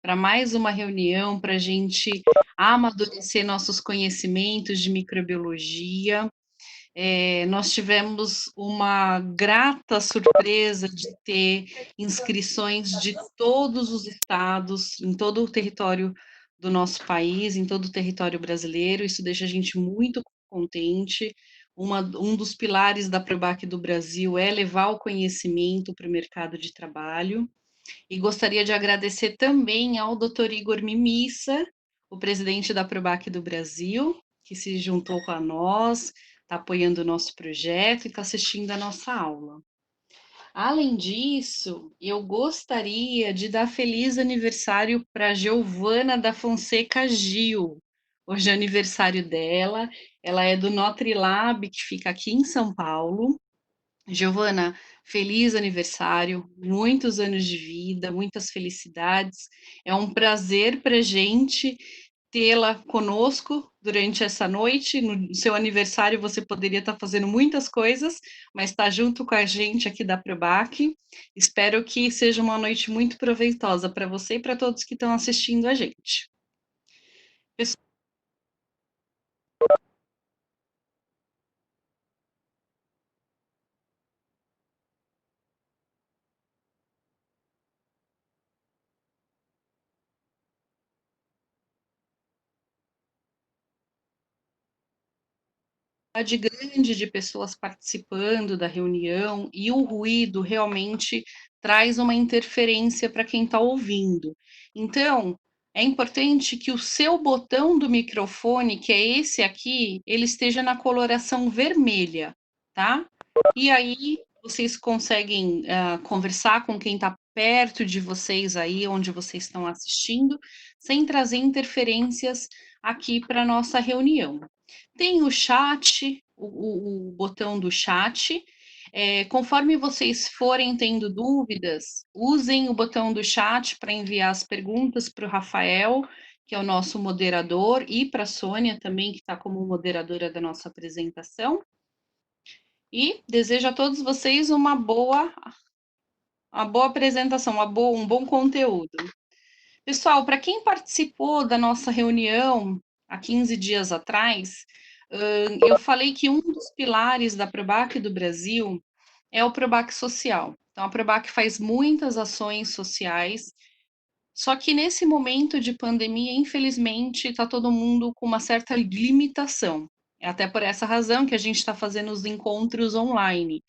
para mais uma reunião para a gente amadurecer nossos conhecimentos de microbiologia. Nós tivemos uma grata surpresa de ter inscrições de todos os estados, em todo o território do nosso país, em todo o território brasileiro. Isso deixa a gente muito contente. Um dos pilares da Probac do Brasil é levar o conhecimento para o mercado de trabalho. E gostaria de agradecer também ao Dr. Igor Mimissa, o presidente da Probac do Brasil, que se juntou com a nós, está apoiando o nosso projeto e está assistindo a nossa aula. Além disso, eu gostaria de dar feliz aniversário para Giovana da Fonseca Gil. Hoje é aniversário dela, ela é do Notre Lab, que fica aqui em São Paulo. Giovana, feliz aniversário, muitos anos de vida, muitas felicidades. É um prazer para a gente tê-la conosco durante essa noite. No seu aniversário você poderia estar fazendo muitas coisas, mas está junto com a gente aqui da Probac. Espero que seja uma noite muito proveitosa para você e para todos que estão assistindo a gente. Grande de pessoas participando da reunião e o ruído realmente traz uma interferência para quem está ouvindo. Então, é importante que o seu botão do microfone, que é esse aqui, ele esteja na coloração vermelha, tá? E aí vocês conseguem conversar com quem está perto de vocês aí, onde vocês estão assistindo, sem trazer interferências aqui para a nossa reunião. Tem o chat, o botão do chat. Conforme vocês forem tendo dúvidas, usem o botão do chat para enviar as perguntas para o Rafael, que é o nosso moderador, e para a Sônia também, que está como moderadora da nossa apresentação. E desejo a todos vocês uma boa apresentação, um bom conteúdo. Pessoal, para quem participou da nossa reunião há 15 dias atrás, eu falei que um dos pilares da Probac do Brasil é o Probac Social. Então, a Probac faz muitas ações sociais, só que nesse momento de pandemia, infelizmente, está todo mundo com uma certa limitação. É até por essa razão que a gente está fazendo os encontros online.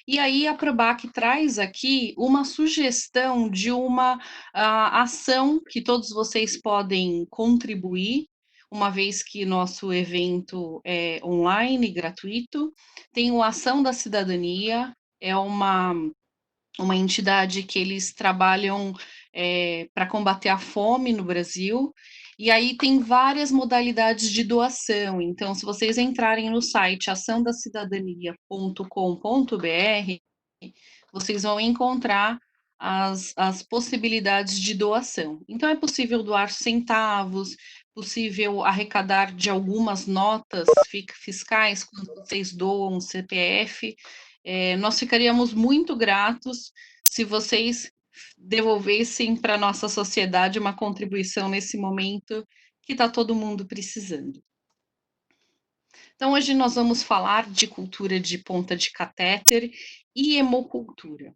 E aí a Probac traz aqui uma sugestão de uma ação que todos vocês podem contribuir, uma vez que nosso evento é online, gratuito. Tem o Ação da Cidadania, é uma entidade que eles trabalham para combater a fome no Brasil. E aí tem várias modalidades de doação. Então, se vocês entrarem no site açãodacidadania.com.br, vocês vão encontrar as possibilidades de doação. Então, é possível doar centavos, possível arrecadar de algumas notas fiscais quando vocês doam o CPF. Nós ficaríamos muito gratos se vocês devolvessem para a nossa sociedade uma contribuição nesse momento que está todo mundo precisando. Então, hoje nós vamos falar de cultura de ponta de catéter e hemocultura.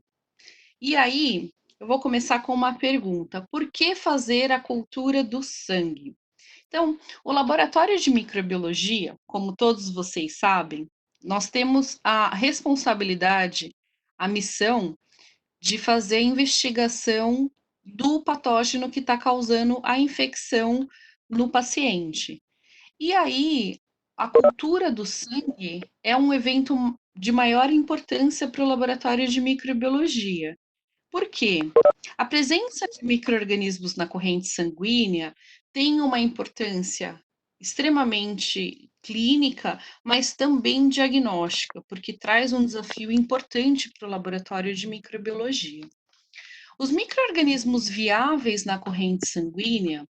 E aí, eu vou começar com uma pergunta: por que fazer a cultura do sangue? Então, o laboratório de microbiologia, como todos vocês sabem, nós temos a responsabilidade, a missão de fazer a investigação do patógeno que está causando a infecção no paciente. E aí, a cultura do sangue é um evento de maior importância para o laboratório de microbiologia. Por quê? A presença de micro-organismos na corrente sanguínea tem uma importância extremamente clínica, mas também diagnóstica, porque traz um desafio importante para o laboratório de microbiologia. Os micro-organismos viáveis na corrente sanguínea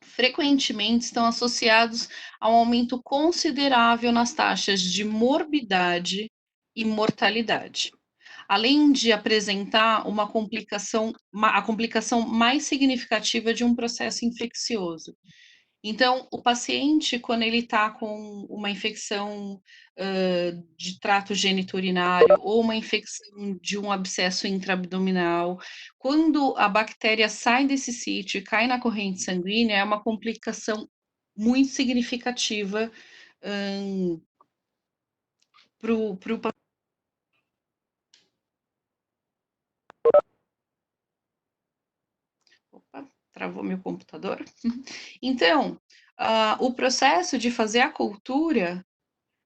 frequentemente estão associados a um aumento considerável nas taxas de morbidade e mortalidade. além de apresentar uma complicação, a complicação mais significativa de um processo infeccioso. Então, o paciente, quando ele está com uma infecção de trato geniturinário ou uma infecção de um abscesso intraabdominal, quando a bactéria sai desse sítio e cai na corrente sanguínea, é uma complicação muito significativa para o paciente. Opa, travou meu computador. Então, o processo de fazer a cultura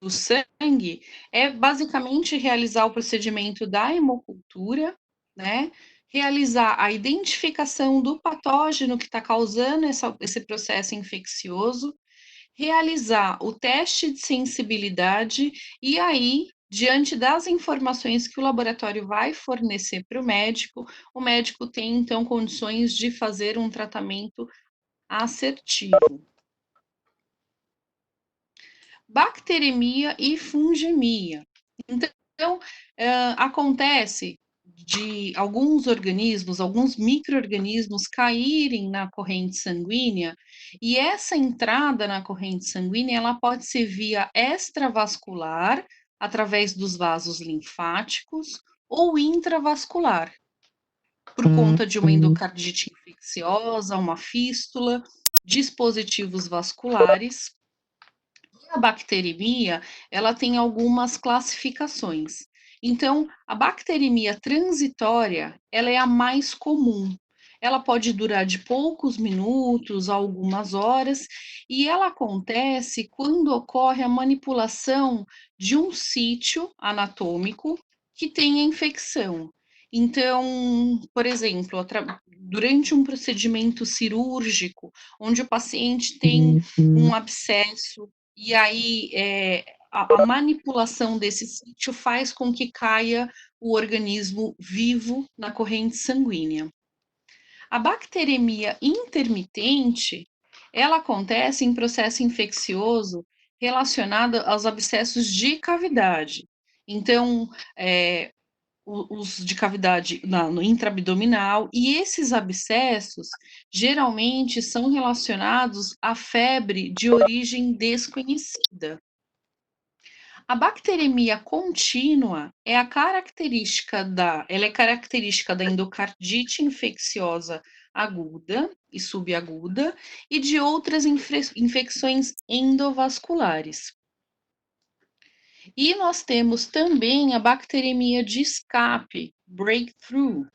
do sangue é basicamente realizar o procedimento da hemocultura, né? Realizar a identificação do patógeno que está causando esse processo infeccioso, realizar o teste de sensibilidade e aí, diante das informações que o laboratório vai fornecer para o médico tem então condições de fazer um tratamento assertivo. Bacteremia e fungemia. Então, acontece de alguns organismos, alguns micro-organismos caírem na corrente sanguínea, e essa entrada na corrente sanguínea, ela pode ser via extravascular, através dos vasos linfáticos, ou intravascular, por conta de uma endocardite infecciosa, uma fístula, dispositivos vasculares. A bacteremia, ela tem algumas classificações. Então, a bacteremia transitória, ela é a mais comum. Ela pode durar de poucos minutos a algumas horas, e ela acontece quando ocorre a manipulação de um sítio anatômico que tenha infecção. Então, por exemplo, durante um procedimento cirúrgico, onde o paciente tem um abscesso e aí, a manipulação desse sítio faz com que caia o organismo vivo na corrente sanguínea. A bacteremia intermitente, ela acontece em processo infeccioso relacionado aos abscessos de cavidade. Então, os de cavidade no intraabdominal, e esses abscessos geralmente são relacionados à febre de origem desconhecida. A bacteremia contínua ela é característica da endocardite infecciosa aguda e subaguda e de outras infecções endovasculares. E nós temos também a bacteremia de escape, breakthrough.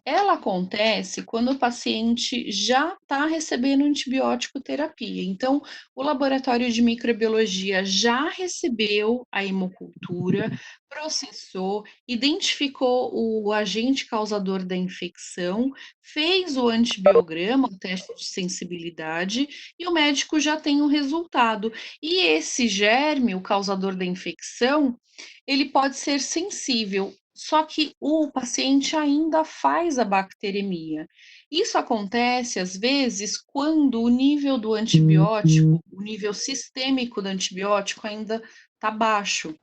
Ela acontece quando o paciente já está recebendo antibiótico terapia. Então, o laboratório de microbiologia já recebeu a hemocultura, processou, identificou o agente causador da infecção, fez o antibiograma, o teste de sensibilidade, e o médico já tem o resultado. E esse germe, o causador da infecção, ele pode ser sensível, só que o paciente ainda faz a bacteremia. Isso acontece, às vezes, quando o nível do antibiótico, o nível sistêmico do antibiótico ainda está baixo.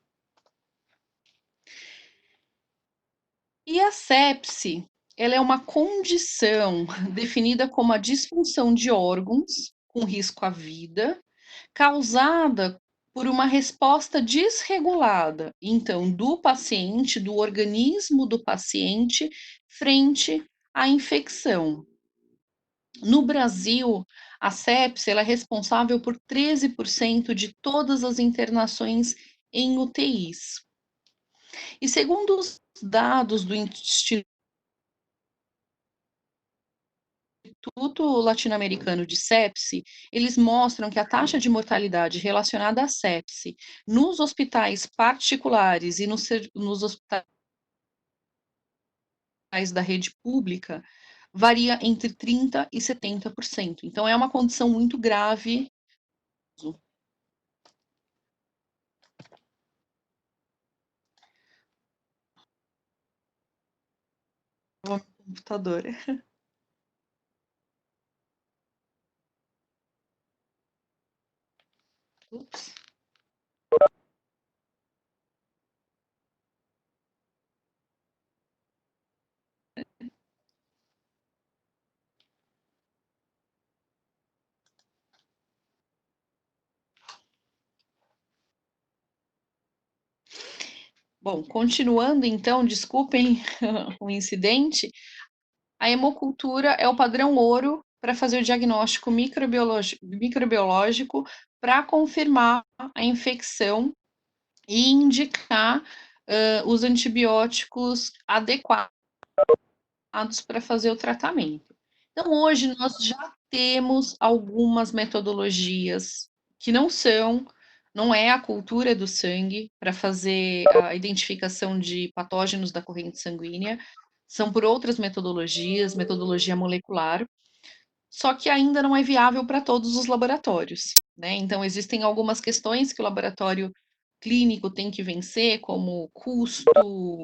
E a sepse, ela é uma condição definida como a disfunção de órgãos com risco à vida, causada por uma resposta desregulada, então, do paciente, do organismo do paciente, frente à infecção. No Brasil, a sepse ela é responsável por 13% de todas as internações em UTIs. E segundo os dados do Instituto Latino-Americano de Sepse, eles mostram que a taxa de mortalidade relacionada à sepse nos hospitais particulares e nos hospitais da rede pública varia entre 30% e 70%. Então, é uma condição muito grave. O computador. Ups. Bom, continuando então, desculpem o incidente, a hemocultura é o padrão ouro para fazer o diagnóstico microbiológico para confirmar a infecção e indicar os antibióticos adequados para fazer o tratamento. Então, hoje nós já temos algumas metodologias que não é a cultura do sangue para fazer a identificação de patógenos da corrente sanguínea, são por outras metodologias, metodologia molecular, só que ainda não é viável para todos os laboratórios, né? Então, existem algumas questões que o laboratório clínico tem que vencer, como custo,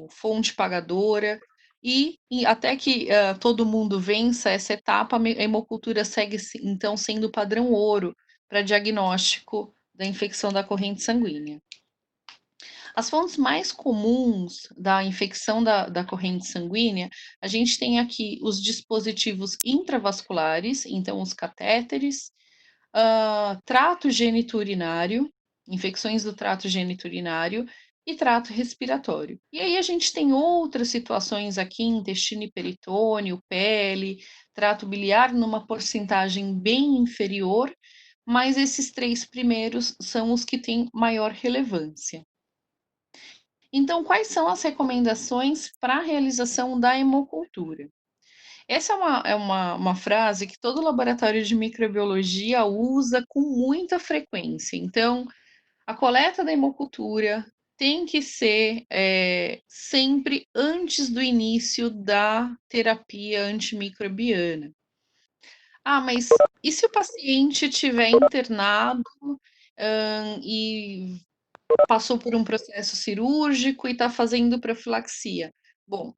fonte pagadora, e até que todo mundo vença essa etapa, a hemocultura segue, então, sendo o padrão ouro para diagnóstico da infecção da corrente sanguínea. As fontes mais comuns da infecção da corrente sanguínea, a gente tem aqui os dispositivos intravasculares, então os catéteres, trato geniturinário, infecções do trato geniturinário e trato respiratório. E aí a gente tem outras situações aqui, intestino e peritônio, pele, trato biliar numa porcentagem bem inferior, mas esses 3 primeiros são os que têm maior relevância. Então, quais são as recomendações para a realização da hemocultura? Essa é uma frase que todo laboratório de microbiologia usa com muita frequência. Então, a coleta da hemocultura tem que ser sempre antes do início da terapia antimicrobiana. Ah, mas e se o paciente estiver internado e passou por um processo cirúrgico e está fazendo profilaxia? Bom,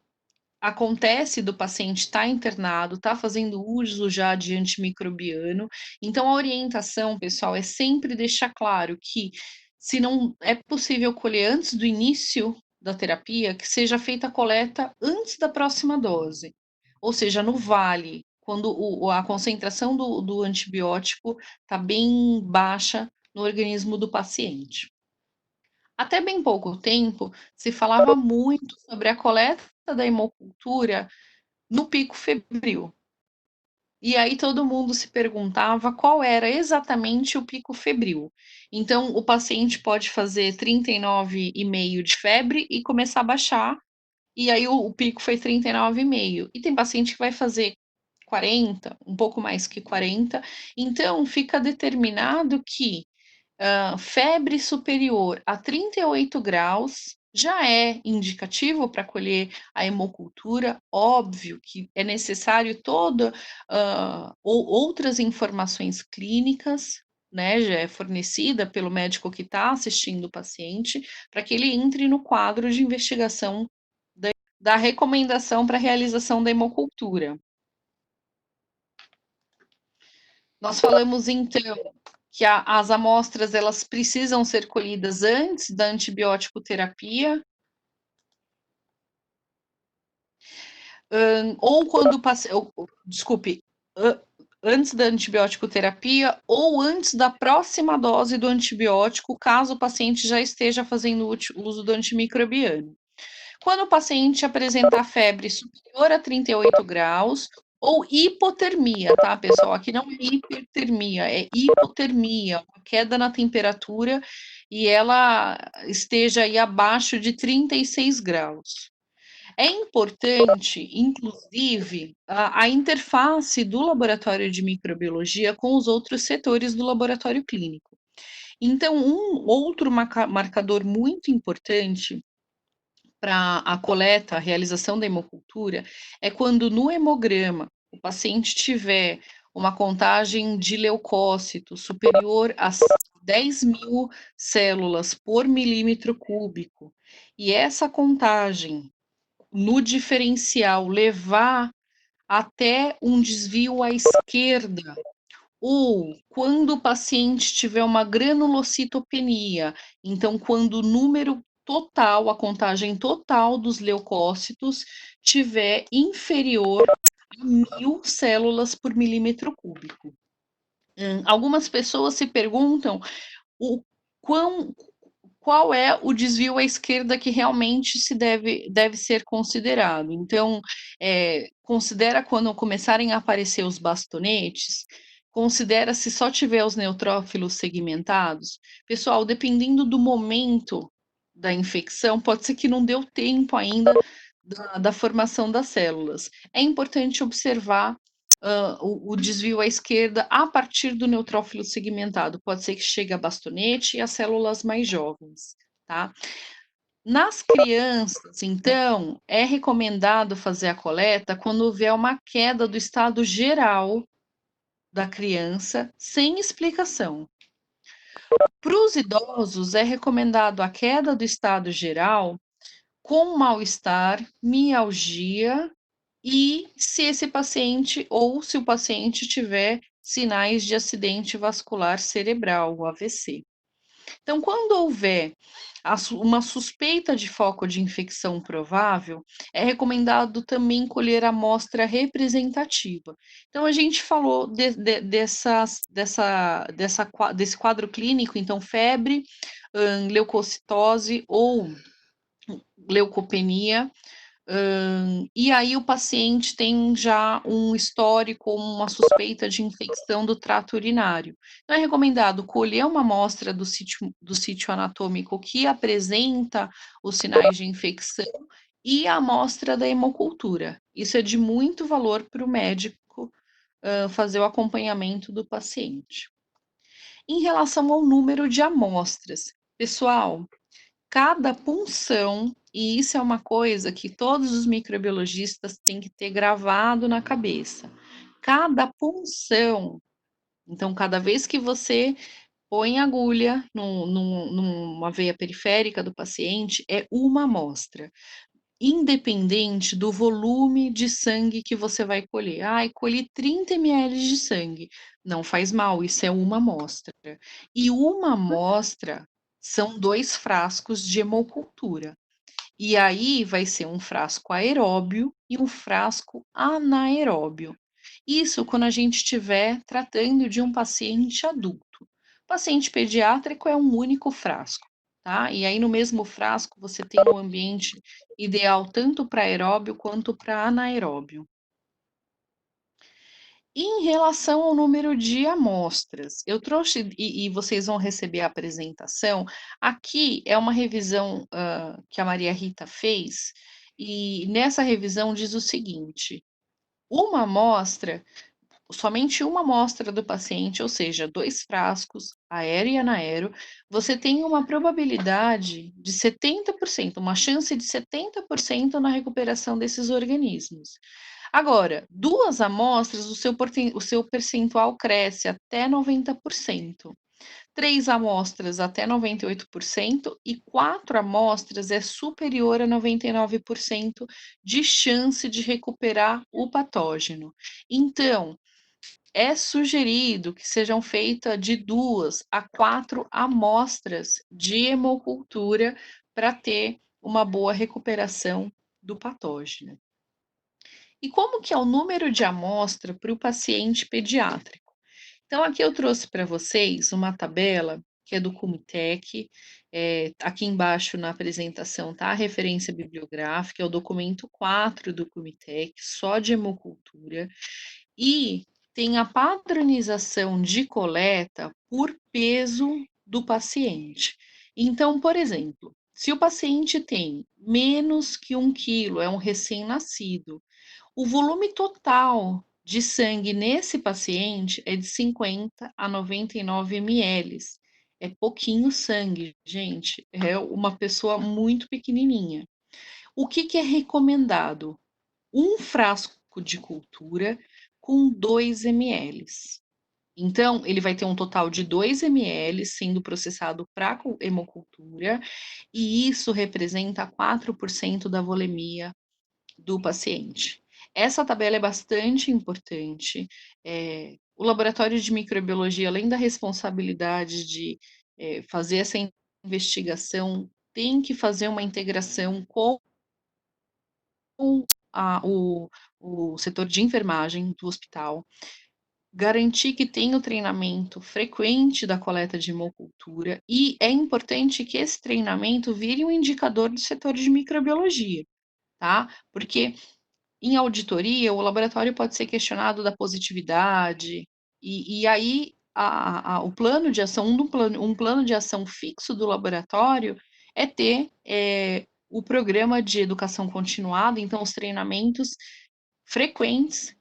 acontece do paciente estar internado, estar fazendo uso já de antimicrobiano, então a orientação, pessoal, é sempre deixar claro que, se não é possível colher antes do início da terapia, que seja feita a coleta antes da próxima dose, ou seja, no vale, quando a concentração do antibiótico está bem baixa no organismo do paciente. Até bem pouco tempo, se falava muito sobre a coleta da hemocultura no pico febril. E aí todo mundo se perguntava qual era exatamente o pico febril. Então, o paciente pode fazer 39,5 de febre e começar a baixar, e aí o pico foi 39,5. E tem paciente que vai fazer 40, um pouco mais que 40. Então, fica determinado que febre superior a 38 graus já é indicativo para colher a hemocultura. Óbvio que é necessário outras informações clínicas, né, já é fornecida pelo médico que está assistindo o paciente, para que ele entre no quadro de investigação da recomendação para a realização da hemocultura. Nós falamos então que as amostras elas precisam ser colhidas antes da antibiótico terapia, ou quando o paciente, desculpe, antes da antibiótico terapia ou antes da próxima dose do antibiótico, caso o paciente já esteja fazendo uso do antimicrobiano. Quando o paciente apresentar febre superior a 38 graus ou hipotermia, tá, pessoal? Aqui não é hipertermia, é hipotermia, uma queda na temperatura e ela esteja aí abaixo de 36 graus. É importante, inclusive, a interface do laboratório de microbiologia com os outros setores do laboratório clínico. Então, um outro marcador muito importante para a coleta, a realização da hemocultura, é quando no hemograma o paciente tiver uma contagem de leucócitos superior a 10.000 células por milímetro cúbico, e essa contagem no diferencial levar até um desvio à esquerda, ou quando o paciente tiver uma granulocitopenia, então quando o número total, a contagem total dos leucócitos tiver inferior a 1.000 células por milímetro cúbico. Algumas pessoas se perguntam o quão qual é o desvio à esquerda que realmente se deve ser considerado. Então, considera quando começarem a aparecer os bastonetes, considera se só tiver os neutrófilos segmentados. Pessoal, dependendo do momento da infecção, pode ser que não deu tempo ainda da formação das células. É importante observar o desvio à esquerda a partir do neutrófilo segmentado. Pode ser que chegue a bastonete e as células mais jovens, tá? Nas crianças, então, é recomendado fazer a coleta quando houver uma queda do estado geral da criança sem explicação. Para os idosos, é recomendado a queda do estado geral com mal-estar, mialgia e se esse paciente ou se o paciente tiver sinais de acidente vascular cerebral, o AVC. Então, quando houver uma suspeita de foco de infecção provável, é recomendado também colher amostra representativa. Então, a gente falou desse quadro clínico, então, febre, leucocitose ou leucopenia, e aí o paciente tem já um histórico, uma suspeita de infecção do trato urinário. Então é recomendado colher uma amostra do sítio anatômico que apresenta os sinais de infecção e a amostra da hemocultura. Isso é de muito valor para o médico fazer o acompanhamento do paciente. Em relação ao número de amostras, pessoal, cada punção, e isso é uma coisa que todos os microbiologistas têm que ter gravado na cabeça. Cada punção, então, cada vez que você põe agulha numa veia periférica do paciente, é uma amostra, independente do volume de sangue que você vai colher. Ai, colhi 30 ml de sangue. Não faz mal, isso é uma amostra. E uma amostra são 2 frascos de hemocultura. E aí vai ser um frasco aeróbio e um frasco anaeróbio. Isso quando a gente estiver tratando de um paciente adulto. Paciente pediátrico é um único frasco, tá? E aí no mesmo frasco você tem um ambiente ideal tanto para aeróbio quanto para anaeróbio. Em relação ao número de amostras, eu trouxe e vocês vão receber a apresentação. Aqui é uma revisão, que a Maria Rita fez, e nessa revisão diz o seguinte: uma amostra, somente uma amostra do paciente, ou seja, 2 frascos, aero e anaero, você tem uma probabilidade de 70%, uma chance de 70% na recuperação desses organismos. Agora, 2 amostras, o seu percentual cresce até 90%. 3 amostras até 98% e 4 amostras é superior a 99% de chance de recuperar o patógeno. Então, é sugerido que sejam feitas de 2 a 4 amostras de hemocultura para ter uma boa recuperação do patógeno. E como que é o número de amostra para o paciente pediátrico? Então, aqui eu trouxe para vocês uma tabela que é do Cumitec, aqui embaixo na apresentação tá a referência bibliográfica, é o documento 4 do Cumitec, só de hemocultura, e tem a padronização de coleta por peso do paciente. Então, por exemplo, se o paciente tem menos que 1 quilo, é um recém-nascido, o volume total de sangue nesse paciente é de 50 a 99 ml. É pouquinho sangue, gente. É uma pessoa muito pequenininha. O que que é recomendado? Um frasco de cultura com 2 ml. Então, ele vai ter um total de 2 ml sendo processado para hemocultura, e isso representa 4% da volemia do paciente. Essa tabela é bastante importante. O laboratório de microbiologia, além da responsabilidade de fazer essa investigação, tem que fazer uma integração com a, o setor de enfermagem do hospital, garantir que tenha o treinamento frequente da coleta de hemocultura e é importante que esse treinamento vire um indicador do setor de microbiologia, tá? Porque em auditoria, o laboratório pode ser questionado da positividade, e aí o plano de ação, um plano de ação fixo do laboratório é ter o programa de educação continuada, então os treinamentos frequentes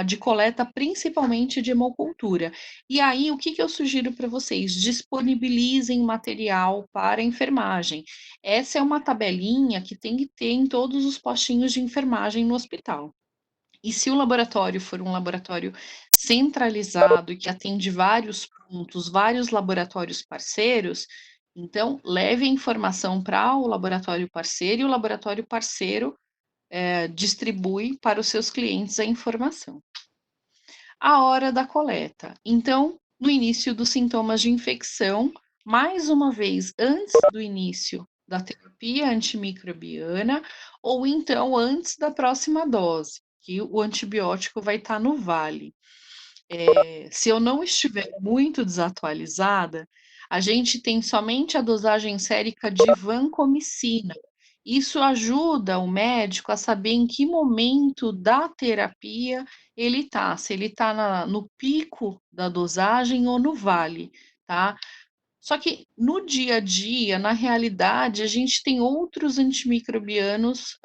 de coleta, principalmente de hemocultura. E aí, o que eu sugiro para vocês? Disponibilizem material para a enfermagem. Essa é uma tabelinha que tem que ter em todos os postinhos de enfermagem no hospital. E se o laboratório for um laboratório centralizado e que atende vários pontos, vários laboratórios parceiros, então leve a informação para o laboratório parceiro e o laboratório parceiro distribui para os seus clientes a informação. A hora da coleta. Então, no início dos sintomas de infecção, mais uma vez, antes do início da terapia antimicrobiana, ou então antes da próxima dose, que o antibiótico vai estar no vale. Se eu não estiver muito desatualizada, a gente tem somente a dosagem sérica de vancomicina. Isso ajuda o médico a saber em que momento da terapia ele está, se ele está no pico da dosagem ou no vale, tá? Só que no dia a dia, na realidade, a gente tem outros antimicrobianos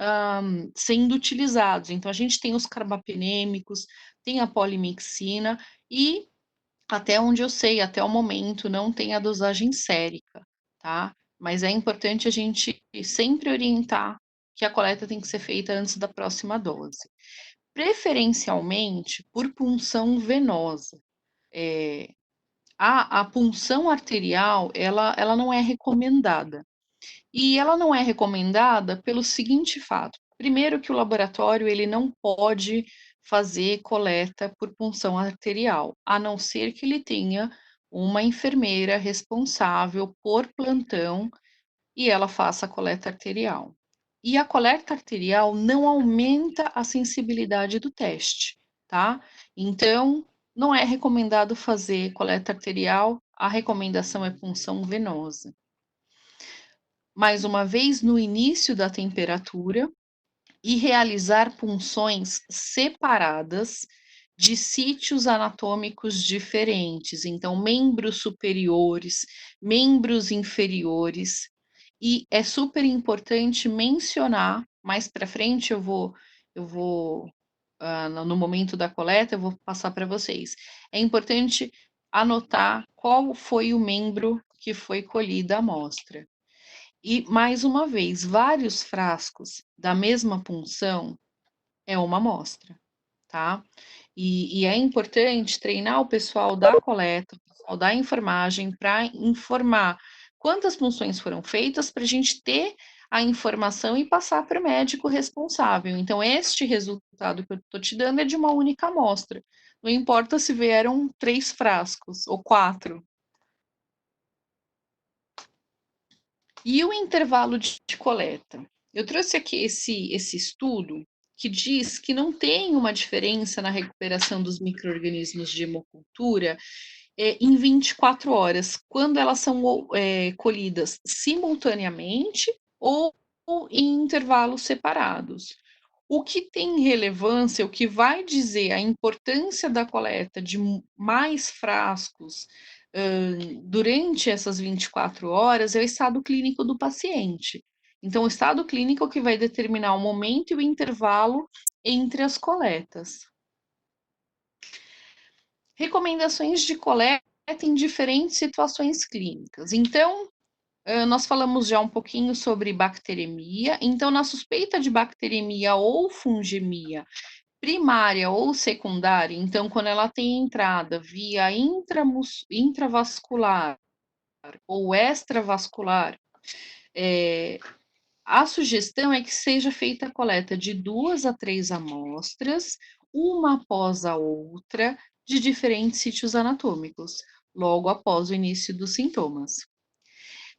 sendo utilizados. Então, a gente tem os carbapenêmicos, tem a polimixina e, até onde eu sei, até o momento, não tem a dosagem sérica, tá? Mas é importante a gente sempre orientar que a coleta tem que ser feita antes da próxima dose. Preferencialmente por punção venosa. A punção arterial, ela não é recomendada. E ela não é recomendada pelo seguinte fato: primeiro que o laboratório ele não pode fazer coleta por punção arterial, a não ser que ele tenha uma enfermeira responsável por plantão e ela faça a coleta arterial. E a coleta arterial não aumenta a sensibilidade do teste, tá? Então, não é recomendado fazer coleta arterial, a recomendação é punção venosa. Mais uma vez, no início da temperatura, e realizar punções separadas de sítios anatômicos diferentes, então membros superiores, membros inferiores, e é super importante mencionar, mais para frente no momento da coleta, eu vou passar para vocês. É importante anotar qual foi o membro que foi colhida a amostra. E, mais uma vez, vários frascos da mesma punção é uma amostra, tá? E é importante treinar o pessoal da coleta, o pessoal da enfermagem, para informar quantas punções foram feitas, para a gente ter a informação e passar para o médico responsável. Então, este resultado que eu estou te dando é de uma única amostra. Não importa se vieram 3 frascos ou 4. E o intervalo de coleta? Eu trouxe aqui esse estudo que diz que não tem uma diferença na recuperação dos micro-organismos de hemocultura em 24 horas, quando elas são colhidas simultaneamente ou em intervalos separados. O que tem relevância, o que vai dizer a importância da coleta de mais frascos durante essas 24 horas é o estado clínico do paciente. Então, o estado clínico é o que vai determinar o momento e o intervalo entre as coletas. Recomendações de coleta em diferentes situações clínicas. Então, nós falamos já um pouquinho sobre bacteremia. Então, na suspeita de bacteremia ou fungemia, primária ou secundária, então quando ela tem entrada via intravascular ou extravascular, a sugestão é que seja feita a coleta de 2 a 3 amostras, uma após a outra, de diferentes sítios anatômicos, logo após o início dos sintomas.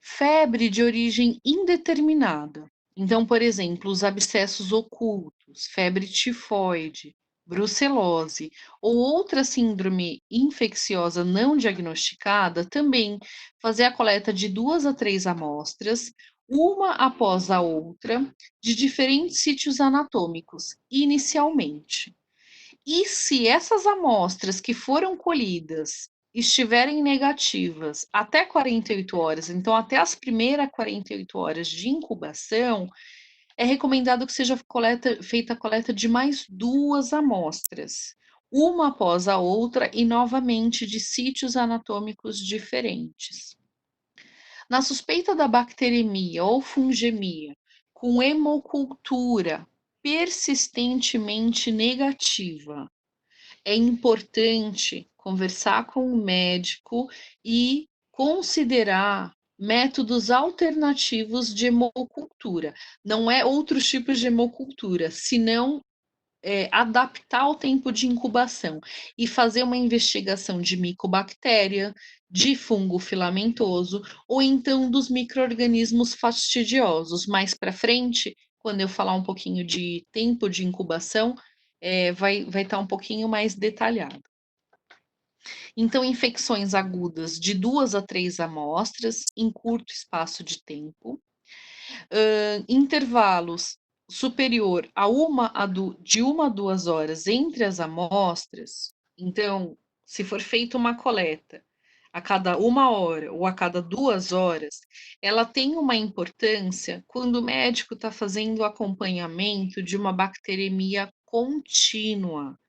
Febre de origem indeterminada. Então, por exemplo, os abscessos ocultos, febre tifoide, brucelose ou outra síndrome infecciosa não diagnosticada, também fazer a coleta de 2 a 3 amostras, uma após a outra, de diferentes sítios anatômicos, inicialmente. E se essas amostras que foram colhidas estiverem negativas até 48 horas, então até as primeiras 48 horas de incubação, é recomendado que seja feita a coleta de mais 2 amostras, uma após a outra e novamente de sítios anatômicos diferentes. Na suspeita da bacteremia ou fungemia, com hemocultura persistentemente negativa, é importante conversar com o médico e considerar métodos alternativos de hemocultura. Não é outros tipos de hemocultura, senão adaptar o tempo de incubação e fazer uma investigação de micobactéria, de fungo filamentoso ou então dos micro-organismos fastidiosos. Mais para frente, quando eu falar um pouquinho de tempo de incubação, vai estar um pouquinho mais detalhado. Então, infecções agudas de 2 a 3 amostras em curto espaço de tempo, intervalos superior a de 1 a 2 horas entre as amostras. Então, se for feita uma coleta a cada 1 hora ou a cada 2 horas, ela tem uma importância quando o médico está fazendo o acompanhamento de uma bacteremia contínua.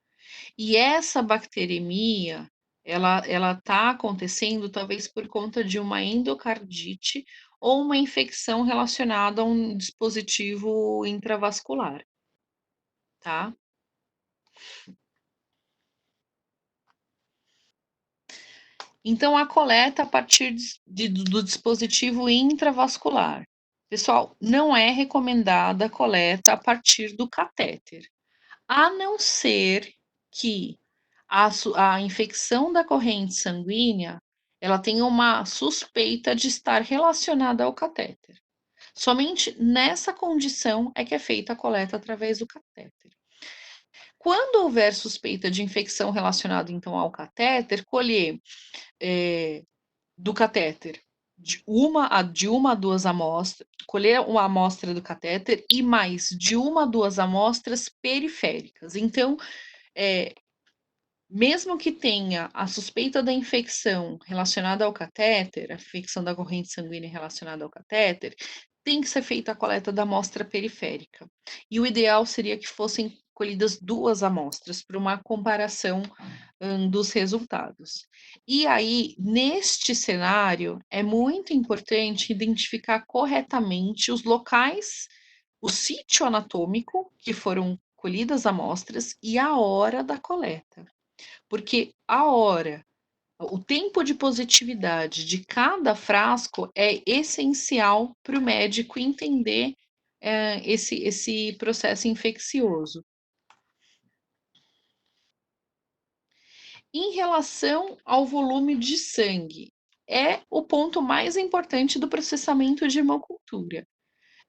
E essa bacteremia, ela está acontecendo talvez por conta de uma endocardite ou uma infecção relacionada a um dispositivo intravascular, tá? Então, a coleta a partir do dispositivo intravascular. Pessoal, não é recomendada a coleta a partir do catéter, a não ser que a infecção da corrente sanguínea, ela tem uma suspeita de estar relacionada ao catéter. Somente nessa condição é que é feita a coleta através do catéter. Quando houver suspeita de infecção relacionada, então, ao catéter, colher do catéter de uma a 2 amostras, colher uma amostra do catéter e mais de 1 a 2 amostras periféricas. Então, mesmo que tenha a suspeita da infecção relacionada ao catéter, a infecção da corrente sanguínea relacionada ao catéter, tem que ser feita a coleta da amostra periférica. E o ideal seria que fossem colhidas 2 amostras para uma comparação dos resultados. E aí, neste cenário, é muito importante identificar corretamente os locais, o sítio anatômico que foram colhidas amostras e a hora da coleta. Porque o tempo de positividade de cada frasco é essencial para o médico entender esse processo infeccioso. Em relação ao volume de sangue, é o ponto mais importante do processamento de hemocultura.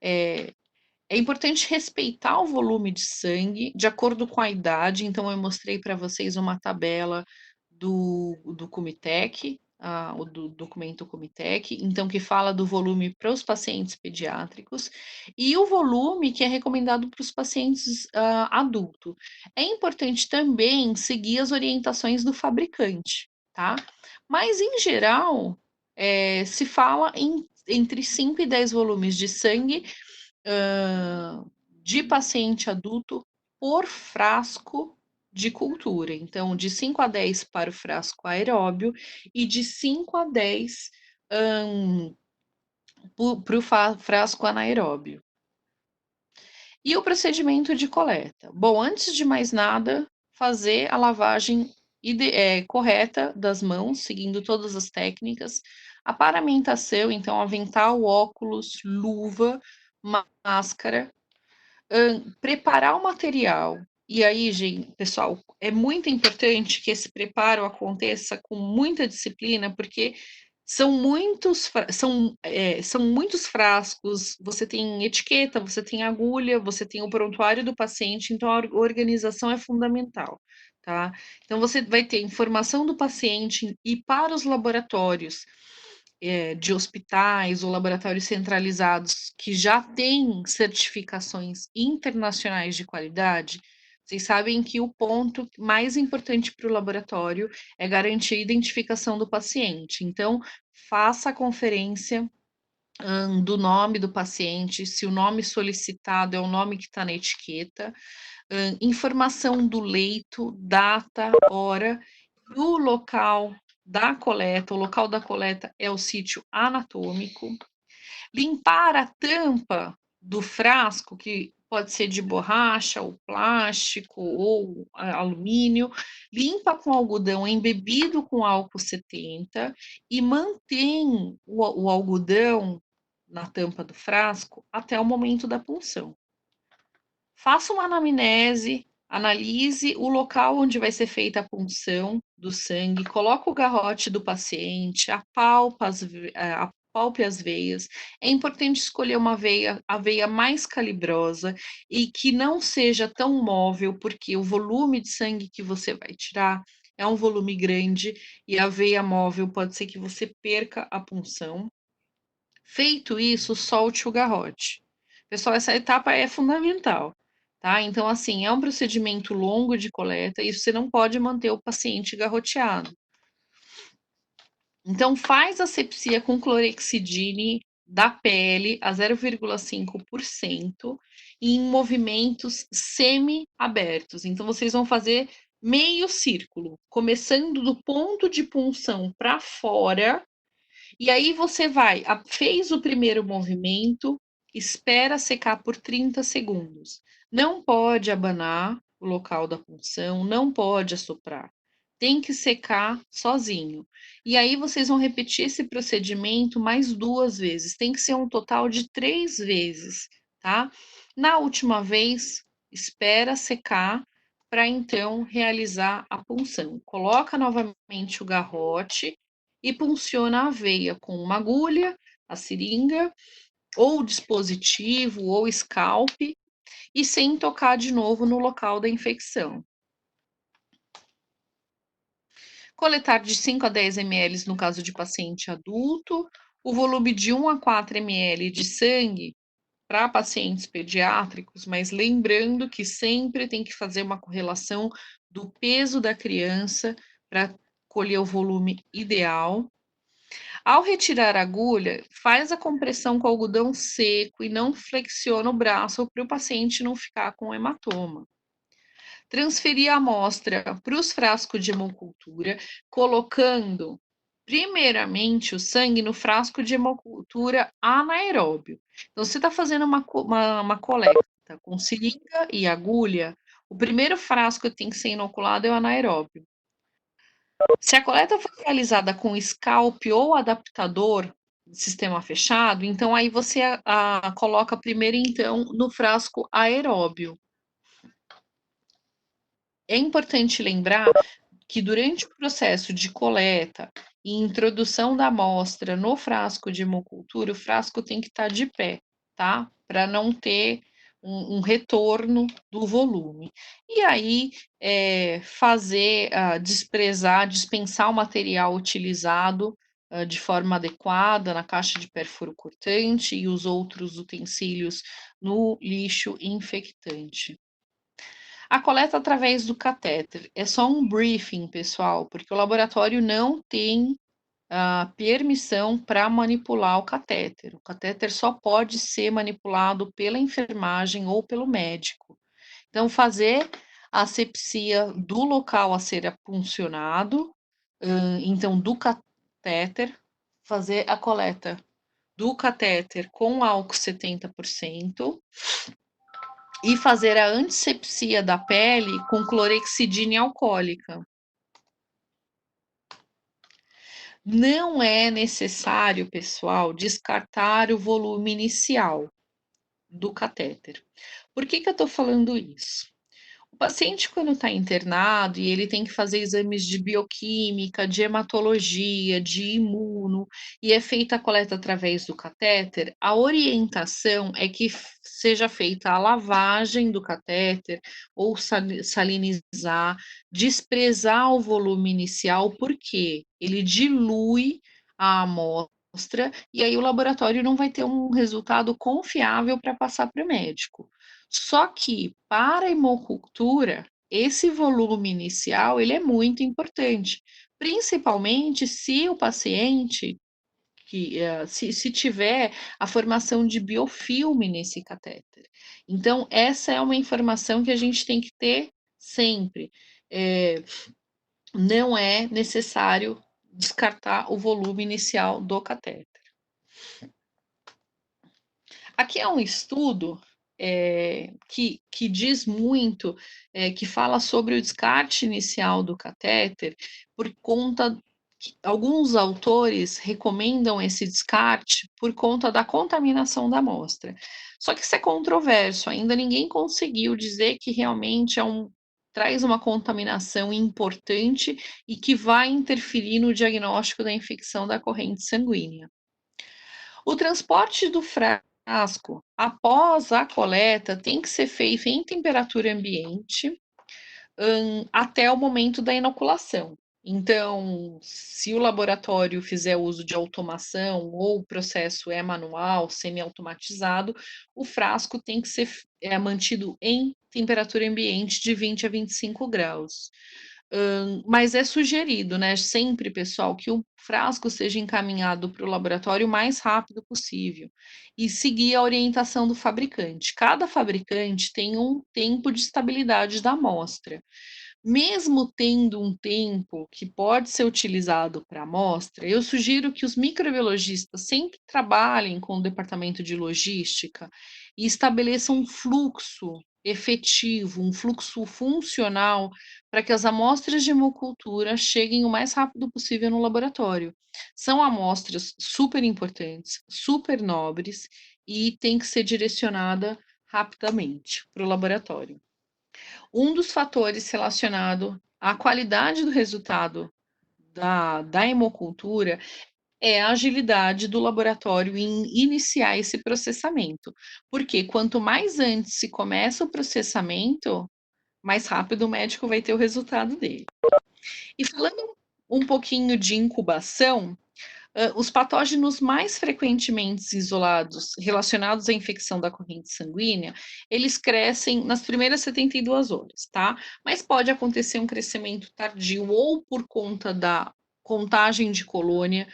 É importante respeitar o volume de sangue de acordo com a idade, então eu mostrei para vocês uma tabela do Comitec, o do documento Comitec, então que fala do volume para os pacientes pediátricos e o volume que é recomendado para os pacientes adulto. É importante também seguir as orientações do fabricante, tá? Mas em geral, se fala entre 5 e 10 volumes de sangue de paciente adulto por frasco de cultura. Então, de 5 a 10 para o frasco aeróbio e de 5 a 10 para o frasco anaeróbio. E o procedimento de coleta? Bom, antes de mais nada, fazer a lavagem correta das mãos, seguindo todas as técnicas, a paramentação, então avental, óculos, luva, máscara, preparar o material. E aí, gente, pessoal, é muito importante que esse preparo aconteça com muita disciplina, porque São muitos frascos, você tem etiqueta, você tem agulha, você tem o prontuário do paciente, então a organização é fundamental, tá? Então você vai ter informação do paciente e para os laboratórios, de hospitais ou laboratórios centralizados que já têm certificações internacionais de qualidade, vocês sabem que o ponto mais importante para o laboratório é garantir a identificação do paciente. Então, faça a conferência do nome do paciente, se o nome solicitado é o nome que está na etiqueta, informação do leito, data, hora, do local da coleta. O local da coleta é o sítio anatômico. Limpar a tampa do frasco, que pode ser de borracha, ou plástico, ou alumínio, limpa com algodão embebido com álcool 70 e mantém o algodão na tampa do frasco até o momento da punção. Faça uma anamnese, analise o local onde vai ser feita a punção do sangue, coloca o garrote do paciente, apalpe as veias. É importante escolher uma veia, a veia mais calibrosa e que não seja tão móvel, porque o volume de sangue que você vai tirar é um volume grande e a veia móvel pode ser que você perca a punção. Feito isso, solte o garrote. Pessoal, essa etapa é fundamental, tá? Então, assim, é um procedimento longo de coleta e você não pode manter o paciente garroteado. Então, faz a asepsia com clorexidine da pele a 0,5% em movimentos semi-abertos. Então, vocês vão fazer meio círculo, começando do ponto de punção para fora. E aí você vai, fez o primeiro movimento, espera secar por 30 segundos. Não pode abanar o local da punção, não pode assoprar. Tem que secar sozinho. E aí vocês vão repetir esse procedimento mais 2 vezes. Tem que ser um total de 3 vezes, tá? Na última vez, espera secar para então realizar a punção. Coloca novamente o garrote e punciona a veia com uma agulha, a seringa, ou dispositivo, ou scalp, e sem tocar de novo no local da infecção. Coletar de 5 a 10 ml no caso de paciente adulto, o volume de 1 a 4 ml de sangue para pacientes pediátricos, mas lembrando que sempre tem que fazer uma correlação do peso da criança para colher o volume ideal. Ao retirar a agulha, faz a compressão com algodão seco e não flexiona o braço para o paciente não ficar com hematoma. Transferir a amostra para os frascos de hemocultura, colocando primeiramente o sangue no frasco de hemocultura anaeróbio. Então, você está fazendo uma coleta com seringa e agulha, o primeiro frasco que tem que ser inoculado é o anaeróbio. Se a coleta for realizada com scalp ou adaptador, sistema fechado, então aí você coloca primeiro então no frasco aeróbio. É importante lembrar que durante o processo de coleta e introdução da amostra no frasco de hemocultura, o frasco tem que estar de pé, tá? Para não ter um retorno do volume. E aí, dispensar o material utilizado de forma adequada na caixa de perfuro cortante e os outros utensílios no lixo infectante. A coleta através do catéter é só um briefing, pessoal, porque o laboratório não tem permissão para manipular o catéter. O catéter só pode ser manipulado pela enfermagem ou pelo médico. Então, fazer a asepsia do local a ser puncionado, então, do catéter, fazer a coleta do catéter com álcool 70%, e fazer a antisepsia da pele com clorexidina alcoólica. Não é necessário, pessoal, descartar o volume inicial do catéter. Por que eu estou falando isso? paciente, quando está internado e ele tem que fazer exames de bioquímica, de hematologia, de imuno, e é feita a coleta através do catéter, a orientação é que seja feita a lavagem do catéter ou salinizar, desprezar o volume inicial, porque ele dilui a amostra e aí o laboratório não vai ter um resultado confiável para passar para o médico. Só que para a hemocultura, esse volume inicial, ele é muito importante, principalmente se o paciente se tiver a formação de biofilme nesse catéter. Então, essa é uma informação que a gente tem que ter sempre. Não é necessário descartar o volume inicial do catéter. Aqui é um estudo que diz muito, que fala sobre o descarte inicial do catéter, por conta que alguns autores recomendam esse descarte por conta da contaminação da amostra. Só que isso é controverso, ainda ninguém conseguiu dizer que realmente traz uma contaminação importante e que vai interferir no diagnóstico da infecção da corrente sanguínea. O transporte do frasco após a coleta tem que ser feito em temperatura ambiente, até o momento da inoculação. Então, se o laboratório fizer uso de automação ou o processo é manual, semi-automatizado, o frasco tem que ser mantido em temperatura ambiente de 20 a 25 graus. Mas é sugerido, né, sempre, pessoal, que o frasco seja encaminhado para o laboratório o mais rápido possível e seguir a orientação do fabricante. Cada fabricante tem um tempo de estabilidade da amostra. Mesmo tendo um tempo que pode ser utilizado para amostra, eu sugiro que os microbiologistas sempre trabalhem com o departamento de logística e estabeleçam um fluxo efetivo, um fluxo funcional para que as amostras de hemocultura cheguem o mais rápido possível no laboratório. São amostras super importantes, super nobres e tem que ser direcionada rapidamente para o laboratório. Um dos fatores relacionado à qualidade do resultado da hemocultura é a agilidade do laboratório em iniciar esse processamento, porque quanto mais antes se começa o processamento, mais rápido o médico vai ter o resultado dele. E falando um pouquinho de incubação, os patógenos mais frequentemente isolados relacionados à infecção da corrente sanguínea, eles crescem nas primeiras 72 horas, tá? Mas pode acontecer um crescimento tardio ou por conta da contagem de colônia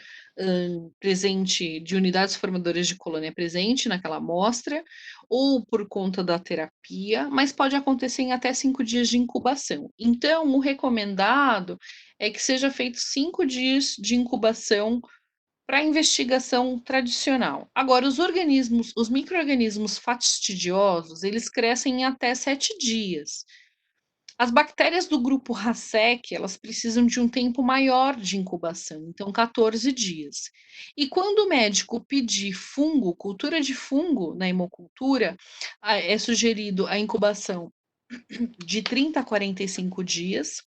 presente, de unidades formadoras de colônia presente naquela amostra, ou por conta da terapia, mas pode acontecer em até 5 dias de incubação. Então, o recomendado é que seja feito 5 dias de incubação para a investigação tradicional. Agora, os micro-organismos fastidiosos, eles crescem em até 7 dias. As bactérias do grupo Racec, elas precisam de um tempo maior de incubação, então 14 dias. E quando o médico pedir fungo, cultura de fungo na hemocultura, é sugerido a incubação de 30 a 45 dias,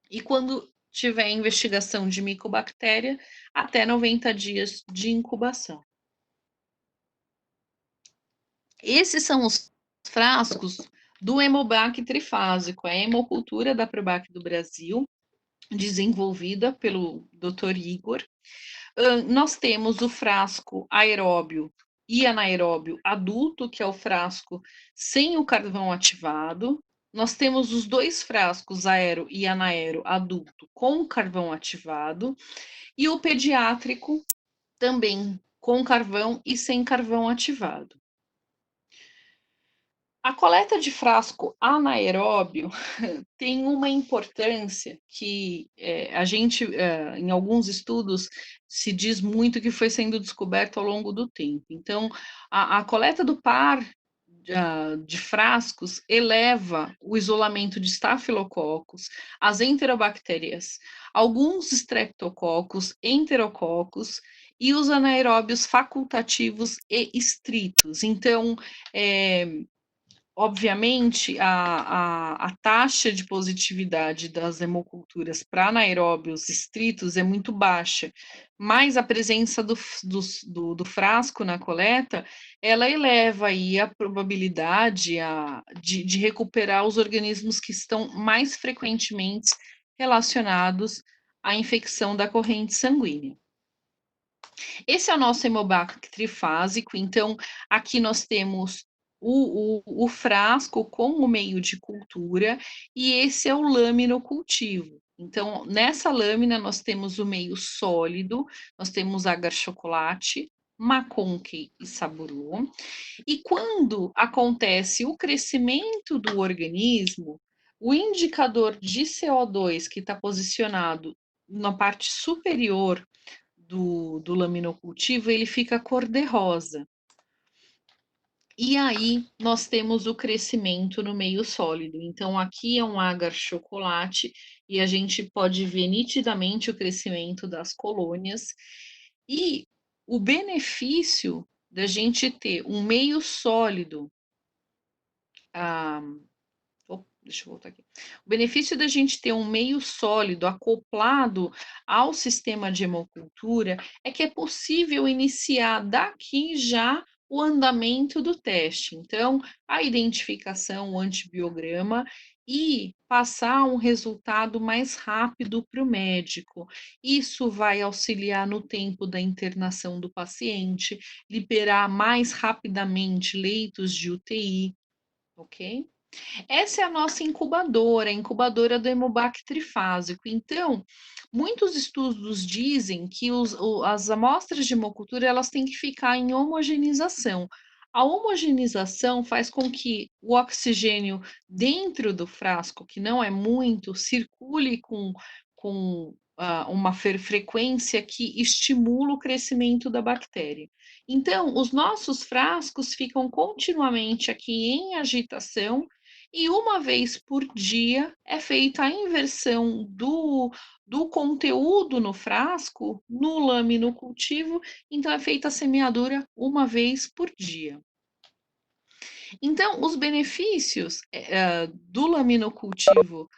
e quando tiver investigação de micobactéria, até 90 dias de incubação. Esses são os frascos do Hemobac trifásico, a hemocultura da Probac do Brasil, desenvolvida pelo Dr. Igor. Nós temos o frasco aeróbio e anaeróbio adulto, que é o frasco sem o carvão ativado. Nós temos os 2 frascos aero e anaero adulto com carvão ativado e o pediátrico também com carvão e sem carvão ativado. A coleta de frasco anaeróbio tem uma importância que a gente, em alguns estudos, se diz muito que foi sendo descoberto ao longo do tempo. Então, a coleta do par de frascos eleva o isolamento de estafilococos, as enterobactérias, alguns streptococos, enterococos e os anaeróbios facultativos e estritos. Então, obviamente, a taxa de positividade das hemoculturas para anaeróbios estritos é muito baixa, mas a presença do frasco na coleta, ela eleva aí a probabilidade de recuperar os organismos que estão mais frequentemente relacionados à infecção da corrente sanguínea. Esse é o nosso Hemobacter trifásico, então aqui nós temos o frasco com o meio de cultura e esse é o laminocultivo. Então, nessa lâmina nós temos o meio sólido, nós temos agar-chocolate, maconque e saburô. E quando acontece o crescimento do organismo, o indicador de CO2 que está posicionado na parte superior do laminocultivo, ele fica cor-de-rosa. E aí nós temos o crescimento no meio sólido. Então aqui é um agar-chocolate e a gente pode ver nitidamente o crescimento das colônias. E o benefício da gente ter um meio sólido, ah, deixa eu voltar aqui. O benefício da gente ter um meio sólido acoplado ao sistema de hemocultura é que é possível iniciar daqui já o andamento do teste. Então, a identificação, o antibiograma e passar um resultado mais rápido para o médico. Isso vai auxiliar no tempo da internação do paciente, liberar mais rapidamente leitos de UTI, ok? Essa é a nossa incubadora, a incubadora do Hemobac trifásico. Então, muitos estudos dizem que as amostras de hemocultura elas têm que ficar em homogeneização. A homogeneização faz com que o oxigênio dentro do frasco, que não é muito, circule com uma frequência que estimula o crescimento da bactéria. Então, os nossos frascos ficam continuamente aqui em agitação e uma vez por dia é feita a inversão do conteúdo no frasco, no laminocultivo, então é feita a semeadura uma vez por dia. Então, os benefícios do laminocultivo,